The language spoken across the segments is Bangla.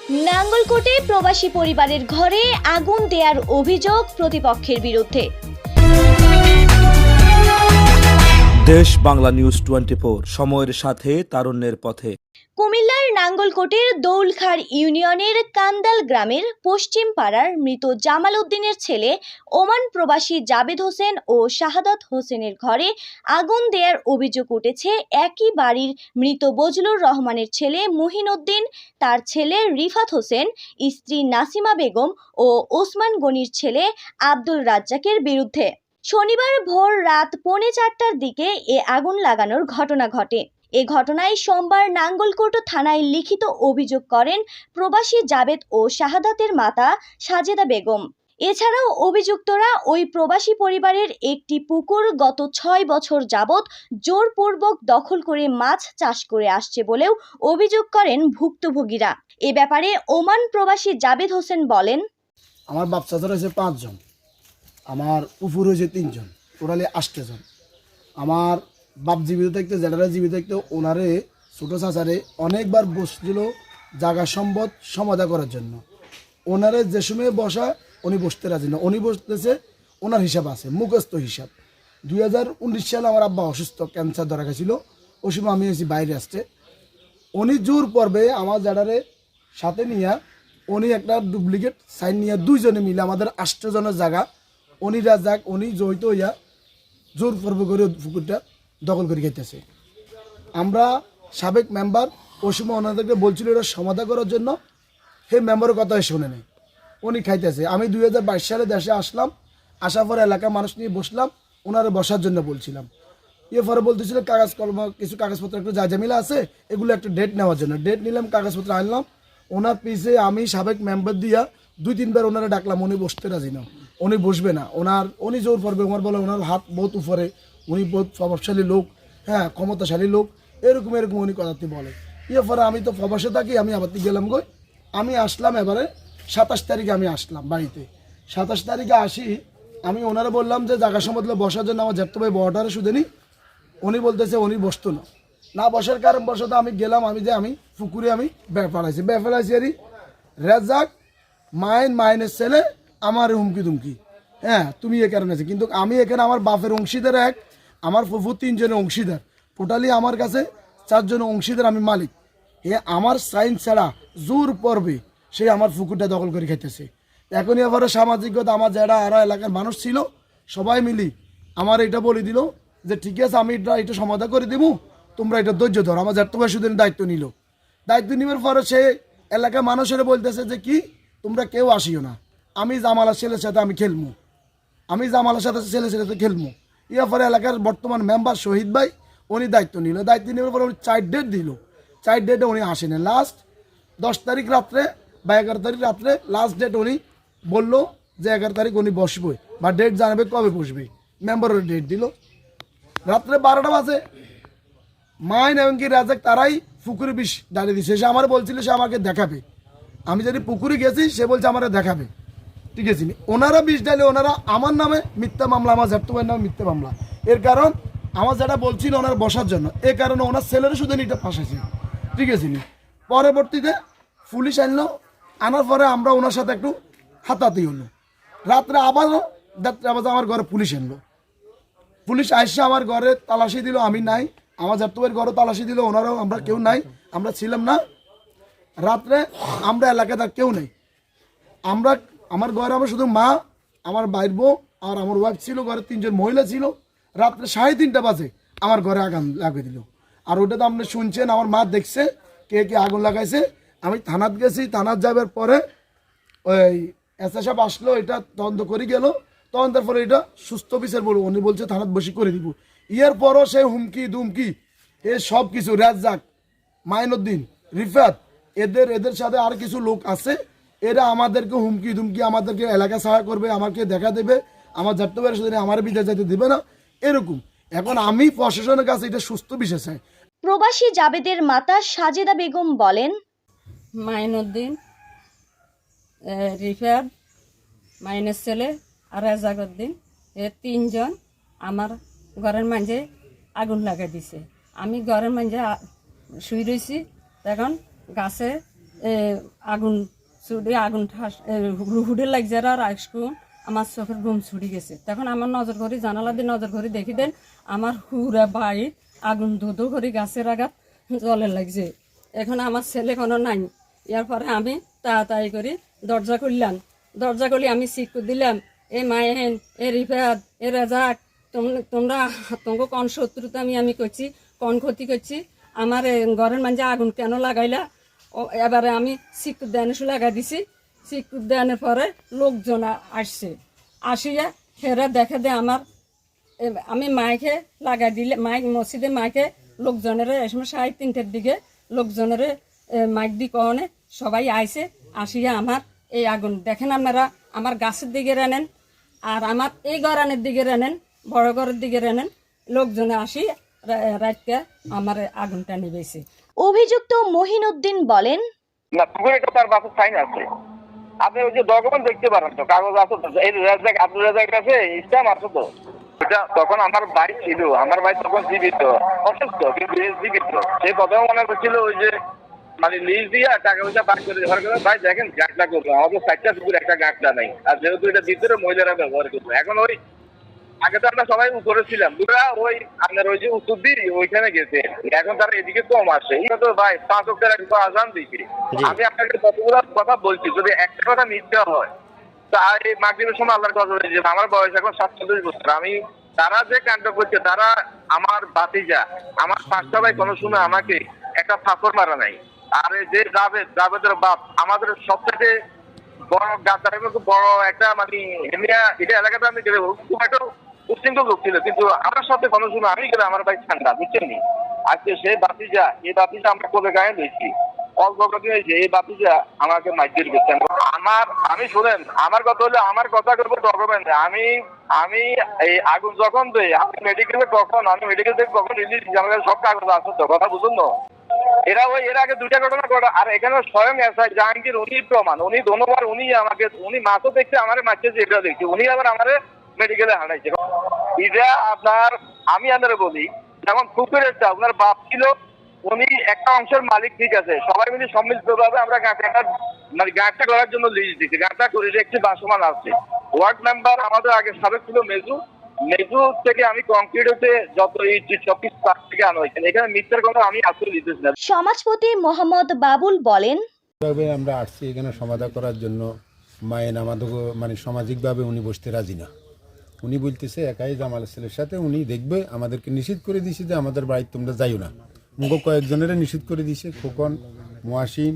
নাঙ্গলকোটে প্রবাসী পরিবারের ঘরে আগুন দেওয়ার অভিযোগ প্রতিপক্ষের বিরুদ্ধে। দেশ বাংলা নিউজ 24, সময়ের সাথে তারুণ্যের পথে। কুমিল্লার নাঙ্গলকোটের দৌলখার ইউনিয়নের কান্দাল গ্রামের পশ্চিম পাড়ার মৃত জামাল উদ্দিনের ছেলে ওমান প্রবাসী জাবেদ হোসেন ও শাহাদাত হোসেনের ঘরে আগুন দেওয়ার অভিযোগ উঠেছে একই বাড়ির মৃত বজলুর রহমানের ছেলে মুহিন উদ্দিন, তার ছেলে রিফাত হোসেন, স্ত্রী নাসিমা বেগম ও ওসমান গনির ছেলে আব্দুল রাজ্জাকের বিরুদ্ধে। শনিবার ভোর রাত 4:45টার দিকে এ আগুন লাগানোর ঘটনা ঘটে। এ ঘটনায় সোমবার নাঙ্গলকোট থানায় লিখিত অভিযোগ করেন প্রবাসী জাবেদ ও শাহাদাতের মাতা সাজেদা বেগম। এছাড়াও অভিযুক্তরা ওই প্রবাসী পরিবারের একটি পুকুর গত 6 বছর যাবৎ জোরপূর্বক দখল করে মাছ চাষ করে আসছে বলেও অভিযোগ করেন ভুক্তভোগীরা। এ ব্যাপারে ওমান প্রবাসী জাবেদ হোসেন বলেন, আমার বাপ চাচা রয়েছে 5 জন, আমার উপুর হয়েছে 3 জন, টোটালি 8 জন। আমার বাপ জীবিত থাকতে, জেঠারা জীবিত থাকতে ওনারে ছোটো চাচারে অনেকবার বসছিল জায়গা সম্পদ সমাধা করার জন্য। ওনারে যে সময় বসা উনি বসতে রাজি না, উনি বসতেছে ওনার হিসাব আছে, মুখস্থ হিসাব। 2019 সালে আমার আব্বা অসুস্থ, ক্যান্সার ধরা গেছিল, ওই সময় আমি এসেছি বাইরে আসতে। উনি জোর পর্বে আমার জেঠারে সাথে নিয়ে উনি একটা ডুপ্লিকেট সাইন নিয়ে 2 জনে মিলে আমাদের 8 জনের জায়গা উনি রাজাক উনি জড়িত হইয়া জোর পর্ব করে পুকুরটা দখল করে খাইতেছে। আমরা সাবেক মেম্বার ওই সময় ওনাদেরকে বলছিল এটা সমাধান করার জন্য, হে মেম্বারের কথা শুনে নেই, উনি খাইতেছে। আমি 2022 সালে দেশে আসলাম, আসার পরে এলাকার মানুষ নিয়ে বসলাম, ওনারা বসার জন্য বলছিলাম। এরপরে বলতেছিল কাগজ কলম কিছু কাগজপত্র একটু যা ঝামেলা আছে এগুলো একটা ডেট নেওয়ার জন্য। ডেট নিলাম, কাগজপত্র আনলাম, ওনার পিছে আমি সাবেক মেম্বার দিয়া 2-3 বার ওনারা ডাকলাম, উনি বসতে রাজি না, উনি বসবে না। উনি জোর পড়বে, ওনার বলে ওনার হাত বহুত উপরে, উনি বহুত প্রভাবশালী লোক, হ্যাঁ ক্ষমতাশালী লোক, এরকম উনি কথাতে বলে। এরপরে আমি তো প্রবাসে থাকি, আমি আবার গেলাম গই। আমি আসলাম এবারে 27 তারিখে আমি আসলাম বাড়িতে। 27 তারিখে আসি, আমি ওনারা বললাম যে জায়গা সম্বন্ধে বসার জন্য আমার জ্যাঠতো ভাই বড়টারে শুধু উনি বলতেছে উনি বসতো না বসার কারণ বসত আমি গেলাম, আমি পুকুরে আমি বেফালাইছি আরই রেজাক মাইনের ছেলে আমার হুমকি দুমকি, হ্যাঁ তুমি এ কারণে আছে। কিন্তু আমি এখানে আমার বাপের অংশীদার এক, আমার ফুফু 3 জনের অংশীদার, টোটালি আমার কাছে 4 জন অংশীদার, আমি মালিক। আমার সাইন ছাড়া জোর পর্বে সে আমার পুকুরটা দখল করে খাইতেছে। এখনই আবার সামাজিকতা আমার যারা আরও এলাকার মানুষ ছিল সবাই মিলি আমার এটা বলে দিল যে ঠিক আছে আমি এটা সমাধান করে দেবো, তোমরা এটা ধৈর্য ধরো। আমার জ্যাঠতো ভাই শুধু দায়িত্ব নেওয়ার পরে সে এলাকার মানুষেরা বলতেছে যে কি তোমরা কেউ আসিও না, আমি জামালার ছেলের সাথে আমি খেলবো, আমি জামালার সাথে ছেলের সাথে খেলবো। এর পরে এলাকার বর্তমান মেম্বার শহীদ ভাই উনি দায়িত্ব নেওয়ার পরে উনি 4 ডেট দিল, 4 ডেটে উনি আসেনি। লাস্ট 10 তারিখ রাত্রে বা 11 তারিখ রাত্রে লাস্ট ডেট উনি বললো যে 11 তারিখ উনি বসবে বা ডেট জানাবে কবে বসবে। মেম্বারের ডেট দিল, রাত্রে 12টা বাজে মাইন এমনকি রাজাক তারাই পুকুরে বিষ ডালে দিচ্ছে। সে আমার বলছিল সে আমাকে দেখাবে, আমি যদি পুকুরে গেছি সে বলছে আমার দেখাবে, ঠিক আছে। ওনারা বিষ ডালে ওনারা আমার নামে মিথ্যা মামলা, আমার জ্যাঠতো ভাইয়ের নামে মিথ্যা মামলা। এর কারণ আমার যেটা বলছিল ওনার বসার জন্য, এ কারণে ওনার ছেলেরও শুধু এটা ফাঁসাইছে, ঠিক আছে। পরবর্তীতে পুলিশ আনার পরে আমরা ওনার সাথে একটু হাতাহাতি হলো। রাত্রে আবার আমার ঘরে পুলিশ আনলো, পুলিশ আইসা আমার ঘরে তালাশি দিল, আমি নাই। আমার জ্যাঠতো ভাইয়ের ঘরে তালাশি দিল, ওনারাও আমরা কেউ নাই, আমরা ছিলাম না। রাত্রে আমরা এলাকায় তার কেউ নেই, আমার ঘরে আমার শুধু মা, আমার বাইর বউ আর আমার ওয়াইফ ছিল, ঘরে 3 জন মহিলা ছিল। রাত্রে 3:30 বাজে আমার ঘরে আগুন লাগিয়ে দিল। আর ওটা তো আপনি শুনছেন, আমার মা দেখছে কে আগুন লাগাইছে। আমি থানাত গেছি, থানাত যাবার পরে ওই এসএ সাহেব আসলো, এটা তদন্ত করে গেল। তদন্তের পরে এটা সুস্থ বিচার বলবো, উনি বলছে থানাত বসি করে দিব। এর পরও সে হুমকি দুমকি এ সব কিছু, রাজ্জাক, মাইনুদ্দিন, রিফাত, এদের সাথে আর কিছু লোক আছে, এরা আমাদেরকে হুমকি দুমকি, আমাদেরকে এলাকা ছাড়া করবে, আমাকে দেখা দেবে, আমার জ্যাঠতো ভাইয়ের সাথে আমার বিদেশ যেতে দেবে না, এরকম। এখন আমি প্রশাসনের কাছে এটা সুস্থ বিচার চাই। প্রবাসী জাবেদের মাতা সাজেদা বেগম বলেন, মাইনুদ্দিন, রিফাত, মাইনের ছেলে আর রাজাকুদ্দিন, 3 জন আমার ঘরের মাঝে আগুন লাগাই দিছে। আমি ঘরের মাঝে শুই রয়েছি, তখন গাছে আগুন ছুটি আগুন হুডে লাগছে আর আইসকুন আমার চোখের ঘুম ছুটি গেছে। তখন আমার নজর করি জানালা দিয়ে নজর করি দেখি দেন আমার হুরা বাড়ি আগুন ধুধু করি গাছের আঘাত জলে লাগছে। এখন আমার ছেলে কোনো নাই। ইয়ার পরে আমি তাড়াতাড়ি করি দরজা খুললাম। দরজা খুলি আমি সিক দিলাম, এ মায়েন, এ রিফাত, এ রাজাক, তোমরা তোমাকে কোন শত্রুতা আমি করছি, কোন ক্ষতি করছি, আমার ঘরের মাঝে আগুন কেন লাগাইলা? এবারে আমি সিকুর দেয়ানে লাগাই দিছি। সিকুর দেয়ানের পরে লোকজন আসছে, আসিয়া হেরা দেখে দে আমার আমি মাইকে লাগাই দিলে মাইক মসজিদে মাইকে লোকজনের এই সময় 3:30টার দিকে লোকজনের মাইক দি কহনে সবাই আইছে। আসিয়া আমার এই আগুন দেখেন আপনারা আমার গাছের দিকে রানেন আর আমার এই গরানের দিকে রানেন, বড় ঘরের দিকে রানেন। লোকজনে আসি রাতকে আমার আগুনটা নিবেছে। অভিযুক্ত মহিনুদ্দিন বলেন, না পুকুরে তো তার বাসের সাইন আছে, আপনি ওই যে ডকুমেন্ট দেখতে পারেন তো, কাগজ আছে তো, এই রাজাক আব্দুল রাজাকের কাছে স্ট্যাম্প আছে তো। এটা তখন আমার ভাই ছিল, আমার ভাই তখন জীবিত, অসুস্থ কিন্তু জীবিত। সেই প্রথমে মনে করছিল ওই যে মানে লিজ দিয়া টাকা পয়সা পাস করে ব্যবহার করে, ভাই দেখেন গাঁটটা করবো, আমাদের 4টা পুকুর একটা গাঁটটা নাই, আর যেহেতু এটা ভিতরে মহিলারা ব্যবহার করবো। এখন ওই আগে তো আমরা সবাই উপরে ছিলাম, দুরা ওই আপনার ওই যে উত্তর দিয়ে ওইখানে গেছে, এখন তারা এদিকে কম আসে। এটা তো ভাই 5 অক্টোবর একটু আজান দিকে আমি আপনাকে কতগুলো কথা বলছি, যদি একটা কথা মিথ্যা হয় তা এই মাগরিবের সময় আল্লাহর কথা বলে যে আমার বয়স এখন 47 বছর, আমি তারা যে কাণ্ড করছে, তারা আমার ভাতিজা আমার 5টা ভাই কোনো সময় আমাকে একটা ফাঁকর মারা নাই। আর যে জাবেদের বাপ আমাদের সবথেকে বড় গাদ্দারের মতো বড় একটা মানে এটা এলাকাতে আমি গেলে খুব একটা উচ্ছৃঙ্খল লোক ছিল, কিন্তু আমার সাথে কোনো সময় আমি গেলে আমার ভাই ঠান্ডা, বুঝছেন নি? আজকে সে বাতিজা, এই বাতিজা আমরা কবে গায়ে দিয়েছি, অল্প কদিন হয়েছে এই বাতিজা আমাকে মাইজের গেছেন। আমি শুনেন আমার কথা হলে আমার কথা করবো ডকুমেন্ট। আমি এই আগুন যখন দেয় আমি মেডিকেলে কখন, আমি মেডিকেল থেকে কখন রিলিজ, আমার কাছে সব কাগজ আছে তো, কথা বুঝুন না? এরা ওই এর আগে 2টা ঘটনা ঘটা, আর এখানে স্বয়ং এসআই জাহাঙ্গীর উনি প্রমাণ, উনি ধন্যবাদ, উনি আমাকে উনি মাছও দেখছে, আমারে মাছছে যে এটা দেখছে, উনি আবার আমারে মেডিকেলে হারাইছে। এটা আপনার আমি আপনারা বলি যেমন পুকুরেরটা ওনার বাপ ছিল, উনি একটা অংশের মালিক, ঠিক আছে, সবাই মিলে সম্মিলিতভাবে আমরা গাঁটটা করার জন্য লিজ দিচ্ছি, গাঁটটা করে একটি বাসমান আছে। ওয়ার্ড মেম্বার আমাদের আগে সাবেক ছিল মেজু থেকে আমি কংক্রিট হতে যত এই সবকিছু তার থেকে আনা হয়েছে, এখানে মিথ্যার কথা আমি আসলে দিতেছি না। সমাজপতি মোহাম্মদ বাবুল বলেন, আমরা আসছি এখানে সমাধান করার জন্য। মায়ের আমাদের মানে সামাজিকভাবে উনি বসতে রাজি না, উনি বলতেছে একাই জামাল ছেলের সাথে উনি দেখবে, আমাদেরকে নিষেধ করে দিয়েছে যে আমাদের বাড়িতে তোমরা যাইও না। মুখ কয়েকজনেরা নিষেধ করে দিয়েছে, খোকন, মুয়াসিন,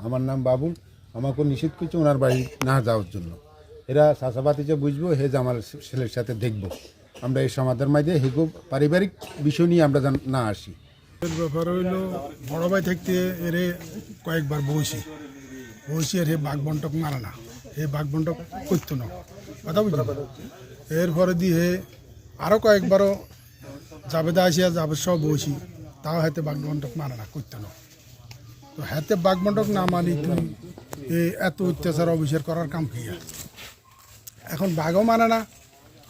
আমার নাম বাবুল, আমাকেও নিষেধ করছে ওনার বাড়ি না যাওয়ার জন্য। এরা চাষাবাতিতে বুঝবো হে জামাল ছেলের সাথে দেখবো, আমরা এই সমাধান মাঝে হেগো পারিবারিক বিষয় নিয়ে আমরা না আসি। ব্যাপার হইল বড় ভাই থাকতে এরে কয়েকবার বসি এর হে বাঘ বন্টক মারা না, হে বাঘ বন্টক করতো না, কথা বুঝলো? এরপরে দিয়ে আরও কয়েকবারও জাবেদা আসিয়া জাবেদ সব বসি, তাও হাতে বাঘ বন্টক মারা না, করতো না। তো হাতে বাঘ বন্টক না মানি তুই এত অত্যাচার অবিচার করার কাম কি? এখন বাঘও মানে না,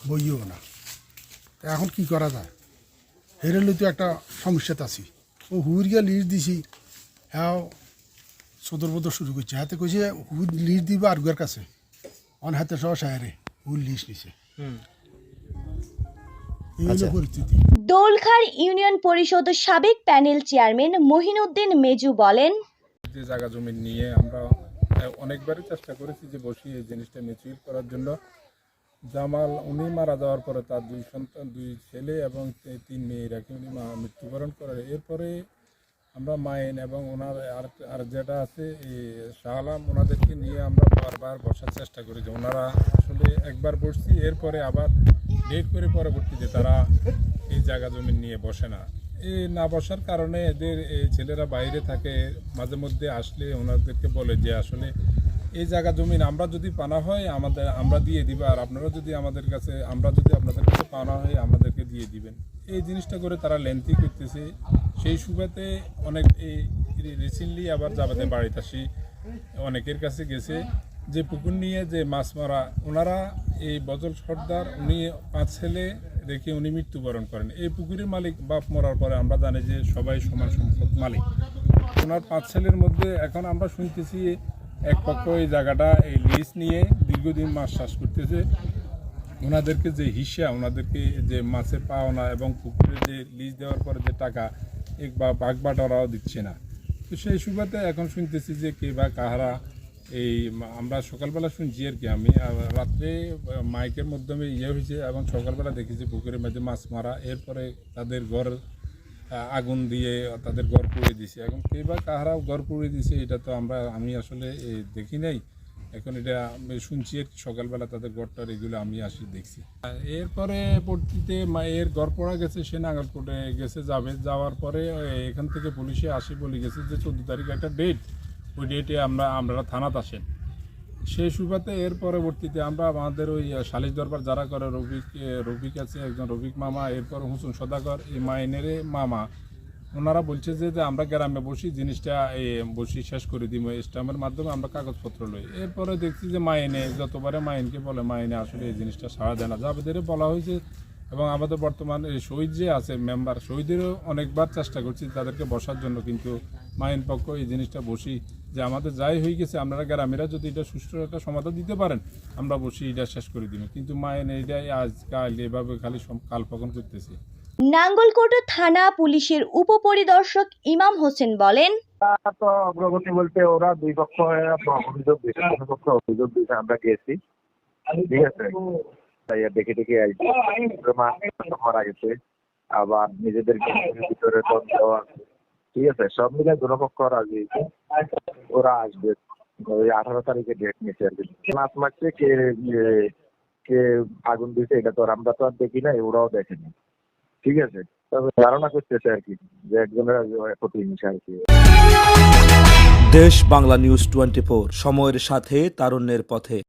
বইও না, এখন কি করা যায়? হেরেলে তো একটা সমস্যাতে আছি। ও হুইরিয়া লিস্ট দিছি, হ্যাঁ সদর বদর শুরু করছে, হাতে কইছে হুইর লিস্ট দিবে আরগুয়ার কাছে, অন হাতে সহ সায়ারে হুইর লিস্ট নিছে। এই হলো পরিস্থিতি। দোলখার ইউনিয়ন পরিষদ সাবেক প্যানেল চেয়ারম্যান মহিনুদ্দিন মেজু বলেন, যে জায়গা জমি নিয়ে আমরা অনেকবারই চেষ্টা করেছি যে বসি এই জিনিসটা মিউচুয়াল করার জন্য। জামাল উনি মারা যাওয়ার পরে তার 2 সন্তান, 2 ছেলে এবং 3 মেয়েরাকে উনি মৃত্যুবরণ করে। এরপরে আমরা মায়েন এবং ওনার আর যেটা আছে এই শাহ আলম, ওনাদেরকে নিয়ে আমরা বারবার বসার চেষ্টা করেছি। ওনারা আসলে একবার বসছি, এরপরে আবার ডেট করে পরবর্তীতে তারা এই জায়গা জমি নিয়ে বসে না। এই না বসার কারণে এদের ছেলেরা বাইরে থাকে, মাঝে মধ্যে আসলে ওনাদেরকে বলে যে আসলে এই জায়গা জমিন আমরা যদি পানা হয় আমরা দিয়ে দিব, আর আপনারা যদি আমাদের কাছে আপনাদের কাছে পানা হয় আমাদেরকে দিয়ে দিবেন। এই জিনিসটা করে তারা লেন্থি করতেছে। সেই সুবাদে অনেক এই রিসেন্টলি আবার যাবাতে বাড়িতে আসি অনেকের কাছে গেছে যে পুকুর নিয়ে যে মাছ মারা, ওনারা এই বজল সর্দার উনি 5 ছেলে রেখে উনি মৃত্যুবরণ করেন। এই পুকুরের মালিক বাপ মরার পরে আমরা জানি যে সবাই সমান সংখ্যক মালিক, ওনার 5 ছেলের মধ্যে এখন আমরা শুনতেছি এক পক্ষ এই জায়গাটা এই লিজ নিয়ে দীর্ঘদিন মাছ চাষ করতেছে। ওনাদেরকে যে হিসা, ওনাদেরকে যে মাছের পাওনা এবং পুকুরে যে লিজ দেওয়ার পরে যে টাকা বা বাগবাটোয়ারাও দিচ্ছে না। তো সেই সুবাদে এখন শুনতেছি যে কে বা কাহারা এই আমরা সকালবেলা শুনছি আর কি, আমি রাত্রে মাইকের মাধ্যমে হয়েছে এবং সকালবেলা দেখেছি পুকুরের মধ্যে মাছ মারা, এরপরে তাদের ঘর আগুন দিয়ে তাদের ঘর পুড়িয়ে দিছে। এখন কে বা কাহারা ঘর পুড়িয়ে দিছে এটা তো আমি আসলে দেখি নাই, এখন এটা আমি শুনছি আর কি, সকালবেলা তাদের ঘরটার এগুলো আমি আসি দেখছি। এরপরে পরবর্তীতে মায়ের ঘর পড়া গেছে, সে নাঙ্গলকোটে গেছে, যাওয়ার পরে এখান থেকে পুলিশে আসি বলে গেছে যে 14 তারিখ একটা ডেট, ওই ডেটে আপনারা থানাতে আসেন। সেই সুবাদে এর পরবর্তীতে আমরা আমাদের ওই সালিশ দরবার যারা করে, রফিক আছে একজন, রফিক মামা, এরপর হুসুন সদাগর, এই মাইনের মামা, ওনারা বলছে যে আমরা গ্রামে বসি জিনিসটা বসি শেষ করে দিব, স্ট্যাম্পের মাধ্যমে আমরা কাগজপত্র লই। এরপরে দেখছি যে মাইনে যতবারে মাইনকে বলে, মাইনে আসলে এই জিনিসটা সাড়া দেয় না। যাদের বলা হয়েছে এবং আমাদের বর্তমান শহীদ যে আছে মেম্বার, শহীদেরও অনেকবার চেষ্টা করছি তাদেরকে বসার জন্য, কিন্তু মাইন পক্ষ এই জিনিসটা বসি যে আমাদের যাই হয়ে গেছে, আপনারা গ্রামেরা যদি এটা সুষ্ঠু একটা সমাধান দিতে পারেন আমরা বসি এটা শেষ করে দিব, কিন্তু মাইন এইটাই আজকাল এভাবে খালি কালপকন করতেছে। নাঙ্গলকোট থানা পুলিশের উপপরিদর্শক ইমাম হোসেন বলেন, তো অগ্রগতি বলতে ওরা দুই পক্ষ অভিযোগ দিয়েছে, অভিযোগ দিয়েছে, আমরা গেছি, ঠিক আছে, তাই দেখে আসছি মারা গেছে, আবার নিজেদের ভিতরে দ্বন্দ্ব আছে, ঠিক আছে, সব মিলে দুপক্ষ রাজি, ওরা আসবে ওই 18 তারিখে ডেট নিয়েছে আর কি। মাছ মারছে কে আগুন দিয়েছে এটা তো আমরা তো আর দেখি না, ওরাও দেখেনি, ঠিক আছে, তবে ধারণা করতেছে আর কি যে একজনের প্রতিহিংসা আর কি। দেশ বাংলা নিউজ 24, সময়ের সাথে তারুণ্যের পথে।